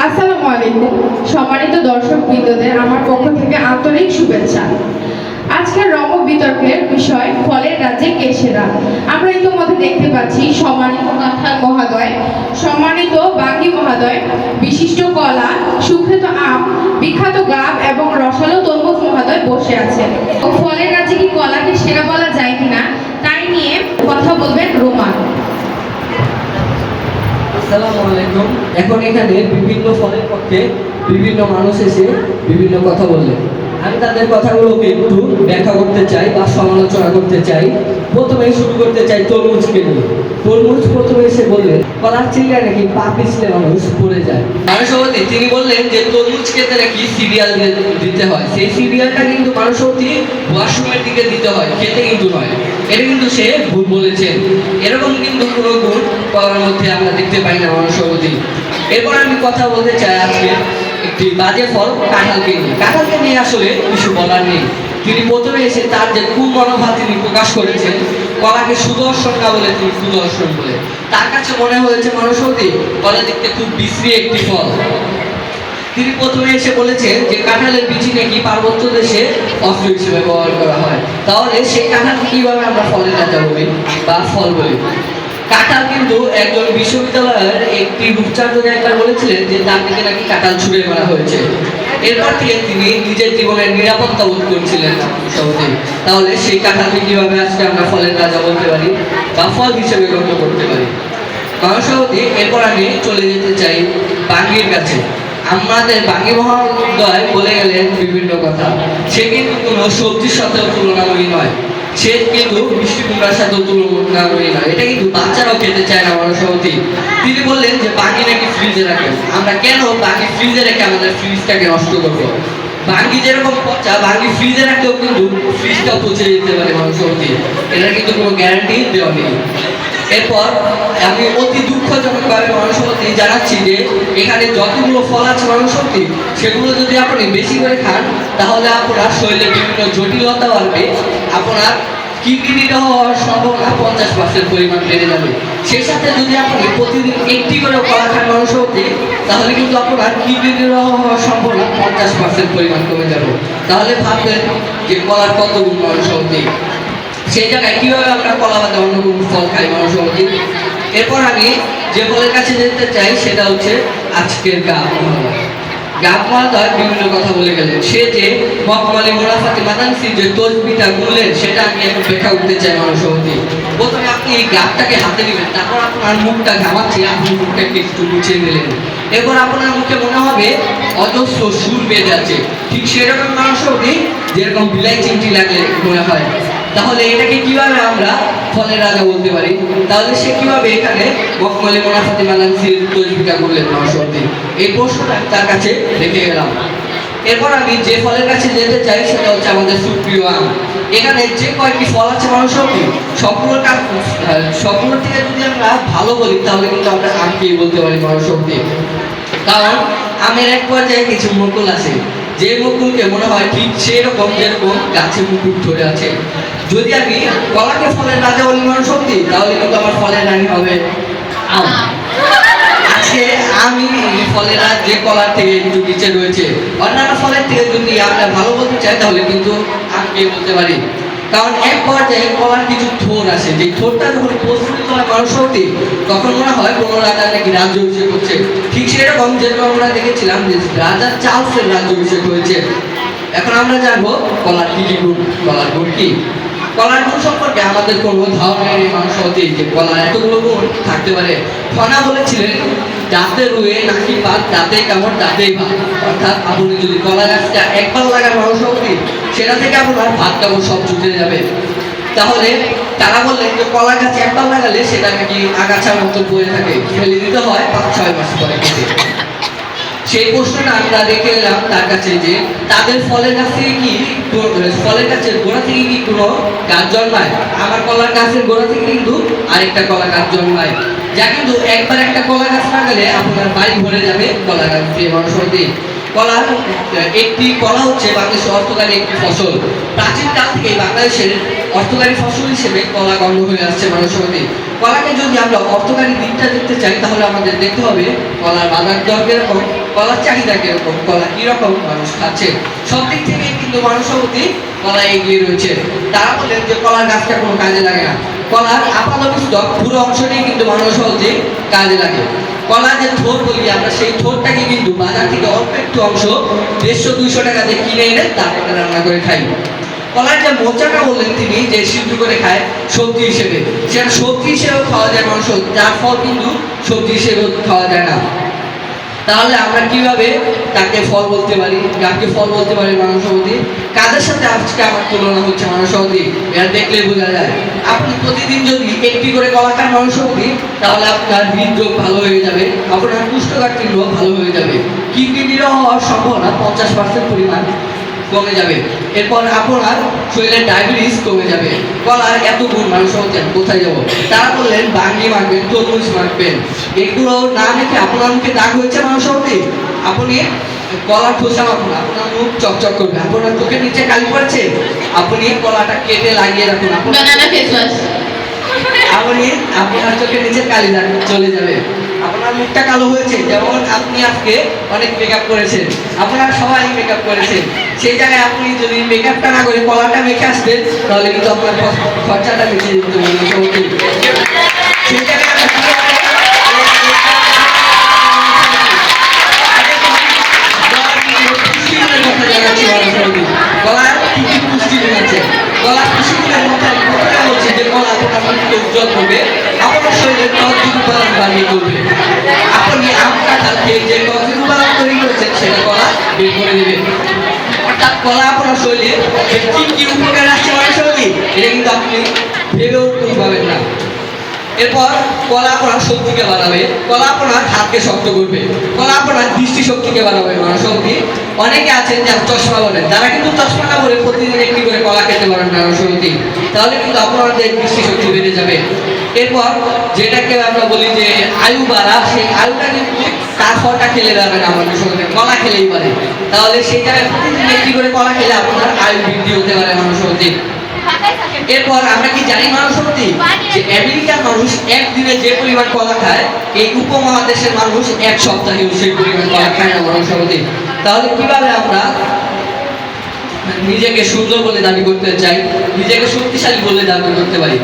আসসালামু আলাইকুম। সম্মানিত দর্শকবৃন্দদের আমার পক্ষ থেকে আন্তরিক শুভেচ্ছা। আজকের বিতর্কের বিষয় ফলের রাজ্যে কে সেরা। আমরা ইতিমধ্যে দেখতে পাচ্ছি সম্মানিত কাঁঠাল মহাদয়, সম্মানিত বাঙ্গি মহাদয়, বিশিষ্ট কলা, সুখ্যাত আম, বিখ্যাত গাব এবং রসালো তরমুজ মহাদয় বসে আছেন। ফলের রাজ্যে কি কলাকে সেরা বলা যায় কিনা তাই নিয়ে কথা বলবেন রোমান। আসসালামু আলাইকুম। এখন এখানে বিভিন্ন ফলের পক্ষে বিভিন্ন মানুষ এসে বিভিন্ন কথা বললেন। আমি তাদের কথাগুলোকে একটু ব্যাখ্যা করতে চাই বা সমালোচনা করতে চাই। প্রথমে শুরু করতে চাই তরমুজকে নিয়ে। তরমুজ প্রথমে এসে বললেন কলার চিল্লায় নাকি পা পিছলে মানুষ পড়ে যায়। মানুষ সভাপতি তিনি বললেন যে তরমুজ খেতে নাকি সিরিয়াল দিতে হয়, সেই সিরিয়ালটা কিন্তু মানুষ সভাপতি ওয়াশরুমের দিকে দিতে হয়, খেতে কিন্তু নয়। এটা কিন্তু সে ভুল বলেছেন। এরকম কিন্তু কোনো গুণ কলার মধ্যে আমরা দেখতে পাই না মানুষ সভাপতি। এরপর আমি কথা বলতে চাই আজকে একটি বাজে ফল কাঁঠালকে নিয়ে। কাঁঠালকে নিয়ে আসলে কিছু বলার নেই। তিনি প্রথমে এসে তার যে কুমনোভাব তিনি প্রকাশ করেছেন, কলাকে সুদর্শন না বলে তিনি সুদর্শন বলে। তার কাছে মনে হয়েছে মানুষ হতে কলা দেখতে খুব বিশ্রী একটি ফল। তিনি প্রথমে এসে বলেছেন যে কাঁঠালের বিচি নাকি পার্বত্য দেশে অস্ত্র হিসেবে ব্যবহার করা হয়। তাহলে সেই কাঁঠালকে কিভাবে আমরা ফলের রাজা বলি বা ফল বলি? কাঁঠাল কিন্তু একজন বিশ্ববিদ্যালয়ের একটি রূপচাঁদকে একবার বলেছিলেন যে তার দিকে নাকি কাঁঠাল ছুঁড়ে মারা হয়েছে। এরপর থেকে তিনি নিজের জীবনের নিরাপত্তা বোধ করছিলেন না সহজেই। তাহলে সেই কাঁঠালকে কিভাবে আজকে আমরা ফলের রাজা বলতে পারি বা ফল হিসেবে গণ্য করতে পারি? মানুষ সহজে এরপর আমি চলে যেতে চাই বাঙ্গির কাছে। আমাদের বাঙ্গি মহোদয় বলে গেলেন বিভিন্ন কথা। সে কিন্তু কোনো সবজির সাথেও তুলনাময়ী নয়, সে কিন্তু মিষ্টি কুমড়ার সাথে তুলনাময়ী নয়। এটা কিন্তু বাচ্চারাও খেতে চায় না মানুষ সভাপতি। তিনি বললেন যে বাঙ্গি নাকি ফ্রিজে রাখে। আমরা কেন বাঙ্গি ফ্রিজে রেখে আমাদের ফ্রিজটাকে নষ্ট করবো? বাঙ্গি যেরকম পচা, বাঙ্গি ফ্রিজে রাখলেও কিন্তু ফ্রিজটাও পচে যেতে পারে মানুষ সভাপতি। এটার কিন্তু কোনো গ্যারান্টি দেওয়া নেই। এরপর আমি অতি দুঃখজনকভাবে মানুষ সভাপতি জানাচ্ছি যে এখানে যতগুলো ফল আছে মানুষ সভাপতি, সেগুলো যদি আপনি বেশি করে খান তাহলে আপনার শরীরে বিভিন্ন জটিলতা বাড়বে, আপনার কিডনি হওয়ার সম্ভাবনা 50% পরিমাণ বেড়ে যাবে। সেই সাথে যদি আপনি প্রতিদিন একটি করে কলা খান মানুষ সভাপতি, তাহলে কিন্তু আপনার কিডনি হওয়ার সম্ভাবনা 50% পরিমাণ কমে যাবে। তাহলে ভাববেন যে কলার কত গুণ মানুষ সভাপতি। সেই জায়গায় কিভাবে আমরা কলা বাদে অন্য কোনো ফল খাই মানুষ সভাপতি? এরপর আমি যে ফলের কাছে যেতে চাই সেটা হচ্ছে আজকের গাব মহাদয়। গাব মহাদয় বিভিন্ন কথা বলে গেলেন। সে যে মকমালি মুনাফাতি মাদানসি যে তসবিটা বললেন সেটা আমি এখন ব্যাখ্যা করতে চাই মানুষ সভাপতি। প্রথমে আপনি এই গাবটাকে হাতে নেবেন, তারপর আপনার মুখটা ঘামাচ্ছে, আপনি মুখটাকে একটু মুছে নিলেন। এরপর আপনার মুখে মনে হবে অজস্র সুর বেঁধে আছে, ঠিক সেরকম মানুষ সভাপতি যেরকম বিলাই চিমটি লাগলে মনে হয়। তাহলে এটাকে কিভাবে আমরা ফলের রাজা বলতে পারি? তাহলে সে কিভাবে এখানে মকমালি মুনাফাতি মাদানসির তসবিটা করলেন মানুষ সভাপতি? এই প্রশ্নটা তার কাছে রেখে গেলাম। এরপর আমি যে ফলের কাছে যেতে চাই সেটা হচ্ছে আমাদের সুপ্রিয় আম। এখানে যে কয়েকটি ফল আছে মানুষ সভাপতি, সবগুলো থেকে যদি আমরা ভালো বলি তাহলে কিন্তু আমরা আমকেই বলতে পারি মানুষ সভাপতি। কারণ আমের এক পর্যায়ে কিছু মুকুল আছে, যে মুকুলকে মনে হয় ঠিক সেরকম যেরকম গাছে মুকুল ধরে আছে। যদি আমি কলাকে ফলের রাজা বলি মানুষ সত্যি, তাহলে কিন্তু আমার ফলের রানী হবে আম। আজকে আমি ফলের রাজ যে কলার থেকে একটু নিচে রয়েছে, অন্যান্য ফলের থেকে যদি আমরা ভালো বলতে চাই তাহলে কিন্তু আমকে বলতে পারি। কারণ এক পর্যায়ে কলার কিছু থোর আসে, যে থোরটা যখন প্রস্ফুটিত হয় মানুষ সত্যি, তখন মনে হয় কোনো রাজা নাকি রাজ্য অভিষেক করছে। ঠিক সেরকম যেরকম আমরা দেখেছিলাম যে রাজা চার্লসের রাজ্য অভিষেক হয়েছে। এখন আমরা জানবো কলার কি কি গুণ। কলার গুণ কি? কলার গুণ সম্পর্কে আমাদের কোনো ধারণা নেই মানুষ সত্যি যে কলার এতগুলো গুণ থাকতে পারে। ফনা বলেছিলেন দাঁতে রুয়ে নাকি পাত, দাঁতে কামড় দাঁতেই ভাত। অর্থাৎ আপনি যদি কলা গাছটা একবার লাগান মানুষ সত্যি, সেটা থেকে আপনার ভাত কামড় সব ছুটে যাবে। তাহলে তারা বললেন যে কলা গাছ একবার লাগালে সেটা নাকি আগাছার মতো পড়ে থাকে, ফেলে দিতে হয় 5-6 মাস পরে কেটে। সেই প্রশ্নটা আমরা রেখে এলাম তার কাছে যে তাদের ফলের গাছ থেকে কি ফলের গাছের গোড়া থেকে কি কোনো গাছ জন্মায়? আমার কলার গাছের গোড়া থেকে কিন্তু আরেকটা কলা গাছ জন্মায়, যা কিন্তু একবার একটা কলা গাছ লাগালে আপনার বাড়ি ভরে যাবে কলা গাছ দিয়ে মানুষ সত্যি। কলা হচ্ছে বাংলাদেশের অর্থকারী একটি ফসল। প্রাচীনকাল থেকে বাংলাদেশের অর্থকারী ফসল হিসেবে কলা গণ্য হয়ে আসছে মানুষের মধ্যে। কলাকে যদি আমরা অর্থকারী দিকটা দেখতে চাই তাহলে আমাদের দেখতে হবে কলার বাজার দর কিরকম, কলার চাহিদা কিরকম, কলা কিরকম মানুষ খাচ্ছে। সব দিক থেকে কিন্তু মানুষের মধ্যে কলা এগিয়ে রয়েছে। তারা বলেন যে কলার গাছটা কোনো কাজে লাগে না, কলার আপাতবিস্তক পুরো অংশটাই কিন্তু মানুষের মধ্যে কাজে লাগে। কলা যে থোর বলি আমরা, সেই থোরটাকে কিন্তু বাজার থেকে অল্প একটু অংশ 150-200 টাকা দিয়ে কিনে এনে তারপরে রান্না করে খাই। কলার যে মোচাটা বললেন তিনি যে সিদ্ধ করে খায় সবজি হিসেবে, সেটা সবজি হিসেবেও খাওয়া যায় মানুষ, যার ফল কিন্তু সবজি হিসেবেও খাওয়া যায় না। তাহলে আমরা কিভাবে তাকে ফল বলতে পারি, গাছকে ফল বলতে পারি মানুষের মধ্যে? কাদের সাথে আজকে আমার তুলনা হচ্ছে মানুষের মধ্যে, এটা দেখলে বোঝা যায়। আপনি প্রতিদিন যদি একটি করে কলা খান মানুষের মধ্যে, তাহলে আপনার হৃদরোগ ভালো হয়ে যাবে, আপনার কুষ্ঠকাঠিন্য ভালো হয়ে যাবে, কিডনি নিরোহ হওয়ার সম্ভাবনা 50% পরিমাণ কমে যাবে। এরপর আপনার শরীরের ডায়াবেটিস কমে যাবে। কলার এত গুণ মানুষের মধ্যে কোথায় যাব? তারা বললেন বাঙ্গি মাখবেন, তরমুজ মাখবেন, এগুলো না মেখে আপনার মুখে দাগ হয়েছে মানুষের মধ্যে, আপনি কলার খোসা মাখুন, আপনার মুখ চকচক করবে। আপনার চোখের নিচে কালি পড়েছে, আপনি কলাটা কেটে লাগিয়ে রাখুন, বানানা ফেস ওয়াশ, আপনি আপনার চোখের নিচে কালি চলে যাবে। আপনার মুখটা কালো হয়েছে, যেমন আপনি আজকে অনেক মেকআপ করেছেন, আপনারা সবাই মেকআপ করেছেন, সেই জায়গায় আপনি যদি মেকআপটা না করে কলাটা মেখে আসতেন তাহলে কিন্তু আপনার খরচাটা বেঁচে যেত। সেই জায়গায় কলার কি কি পুষ্টিগুণ আছে? কলার পুষ্টিগুণের মধ্যে হচ্ছে যে কলা আপনার উজ্জ্বল করবে, আপনার শরীরের ত্বক উপাদান বাড়িয়ে তুলবে। আপনি আম কাঁঠাল খেয়ে যে ত্বক উপাদান তৈরি করেছেন সেটা কলা বের করে দেবে। অর্থাৎ কলা আপনার শরীরে কি কি উপকার আসছে মানুষের মধ্যে, এটা কিন্তু আপনি ভেবেও পাবেন না। এরপর কলা আপনার শক্তিকে বাড়াবে, কলা আপনার হাতকে শক্ত করবে, কলা আপনার দৃষ্টিশক্তিকে বাড়াবে মানুষের মধ্যে। অনেকে আছেন যারা চশমা বলেন, তারা কিন্তু চশমা না বলে প্রতিদিন একটি করে কলা খেতে পারেন মানুষের মধ্যে, তাহলে কিন্তু আপনাদের দৃষ্টিশক্তি বেড়ে যাবে। এরপর যেটাকে আমরা বলি যে আয়ু বাড়া, সেই আয়ুটা কিন্তু তার ফলটা খেলে যাবে না আমাদের শরীরে, কলা খেলেই পারে। তাহলে সেই জায়গায় প্রতিদিন একটি করে কলা খেলে আপনার আয়ু বৃদ্ধি হতে পারে মানুষের মধ্যে। এরপর আমরা কি জানি মানুষের মধ্যে যে আমেরিকার মানুষ একদিনে যে পরিমাণ কলা খায়, এই উপমহাদেশের মানুষ এক সপ্তাহেও সেই পরিমাণ কলা খায় না মানুষের মধ্যে। তাহলে কিভাবে আমরা নিজেকে সুন্দর বলে দাবি করতে চাই, নিজেকে শক্তিশালী বলে দাবি করতে পারি?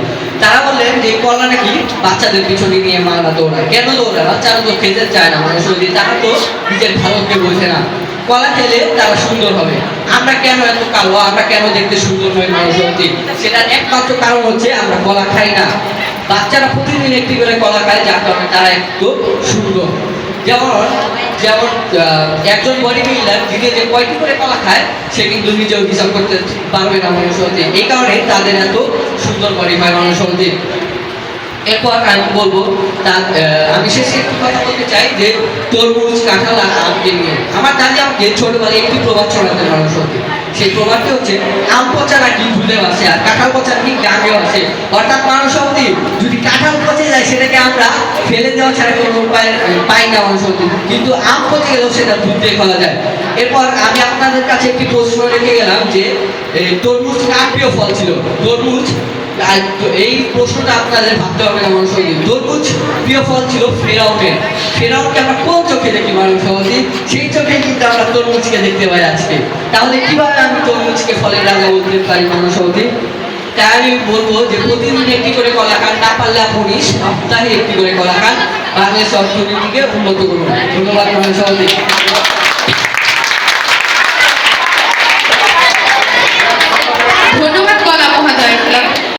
তারা বললেন যে কলা নাকি বাচ্চাদের পিছনে নিয়ে মারা দৌড়ায়। কেন দৌড়ায়? বাচ্চারা তো খেতে চায় না মানুষের মধ্যে, তারা তো নিজের ভালোকে বোঝে না। কলা খেলে তারা সুন্দর হবে। আমরা কেন এত কালো, আমরা কেন দেখতে সুন্দর নই মানুষের মধ্যে? সেটার একমাত্র কারণ হচ্ছে আমরা কলা খাই না। বাচ্চারা প্রতিদিন একটি করে কলা খায়, যার কারণে তারা একটু সুন্দর। যেমন একজন বডি বিল্ডার দিনে যে কয়টি করে কলা খায় সে কিন্তু নিজেও হিসাব করতে পারবে না মানুষের মধ্যে, এই কারণে তাদের এত সুন্দর বডি হয় মানুষের মধ্যে। এরপর আমি বলবো আমি শেষে একটু কথা বলতে চাই যে তরমুজ, কাঁঠাল আর আমকে নিয়ে। আমার দাদি আমাকে ছোটবেলায় একটি প্রবাদ শোনাতেন মানুষ হতে। সেই প্রবাদটি হচ্ছে আম পচা নাকি দুধেও আসে আর কাঁঠাল পচা নাকি গাঙেও আসে। অর্থাৎ মানুষ হতে যদি কাঁঠাল পচে যায় সেটাকে আমরা ফেলে দেওয়া ছাড়া কোনো উপায় পাই না মানুষ হতে, কিন্তু আম পচে গেলেও সেটা দুধ দিয়ে খাওয়া যায়। এরপর আমি আপনাদের কাছে একটি প্রশ্ন রেখে গেলাম যে তরমুজ কার প্রিয় ফল ছিল? তরমুজ, এই প্রশ্নটা আপনাদের ভাবতে হবে না মানুষ হতে। তরমুজ প্রিয় ফল ছিল ফেরাউনের। ফেরাউনকে আমরা কোন চোখে দেখি মানুষ হতে? সেই চোখে কিন্তু আমরা তরমুজকে দেখতে পাই আজকে। তাহলে কিভাবে আমি তরমুজকে ফলের রাজা বলতে পারি মানুষ হতে? তাই আমি বলবো যে প্রতিদিন একটি করে কলা খান, না পারলে আপনি সপ্তাহে একটি করে কলা খান, বাংলাদেশ অর্থনীতিকে উন্নত করুন। ধন্যবাদ মানুষ হতে।